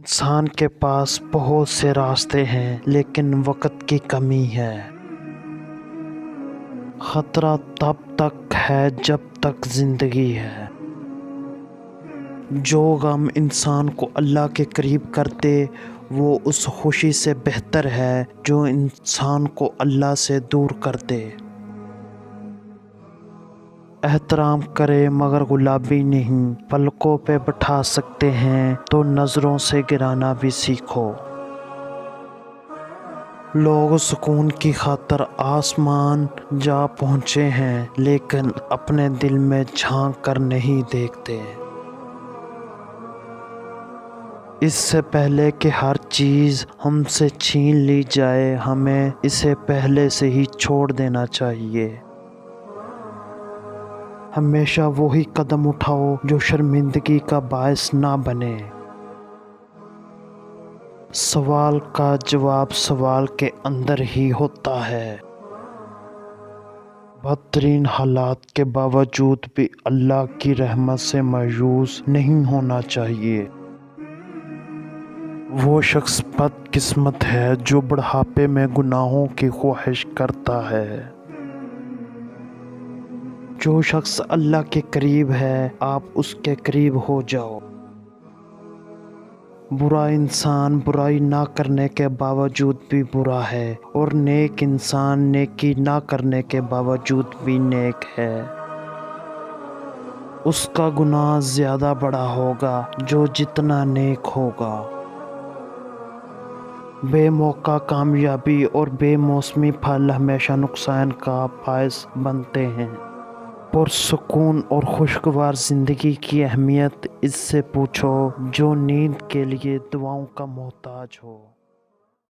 انسان کے پاس بہت سے راستے ہیں لیکن وقت کی کمی ہے۔ خطرہ تب تک ہے جب تک زندگی ہے۔ جو غم انسان کو اللہ کے قریب کرتے وہ اس خوشی سے بہتر ہے جو انسان کو اللہ سے دور کر دے۔ احترام کرے مگر غلامی نہیں، پلکوں پہ بٹھا سکتے ہیں تو نظروں سے گرانا بھی سیکھو۔ لوگ سکون کی خاطر آسمان جا پہنچے ہیں لیکن اپنے دل میں جھانک کر نہیں دیکھتے۔ اس سے پہلے کہ ہر چیز ہم سے چھین لی جائے ہمیں اسے پہلے سے ہی چھوڑ دینا چاہیے۔ ہمیشہ وہی قدم اٹھاؤ جو شرمندگی کا باعث نہ بنے۔ سوال کا جواب سوال کے اندر ہی ہوتا ہے۔ بدترین حالات کے باوجود بھی اللہ کی رحمت سے مایوس نہیں ہونا چاہیے۔ وہ شخص بد قسمت ہے جو بڑھاپے میں گناہوں کی خواہش کرتا ہے۔ جو شخص اللہ کے قریب ہے آپ اس کے قریب ہو جاؤ۔ برا انسان برائی نہ کرنے کے باوجود بھی برا ہے اور نیک انسان نیکی نہ کرنے کے باوجود بھی نیک ہے۔ اس کا گناہ زیادہ بڑا ہوگا جو جتنا نیک ہوگا۔ بے موقع کامیابی اور بے موسمی پھل ہمیشہ نقصان کا باعث بنتے ہیں۔ پرسکون اور خوشگوار زندگی کی اہمیت اس سے پوچھو جو نیند کے لیے دعاؤں کا محتاج ہو۔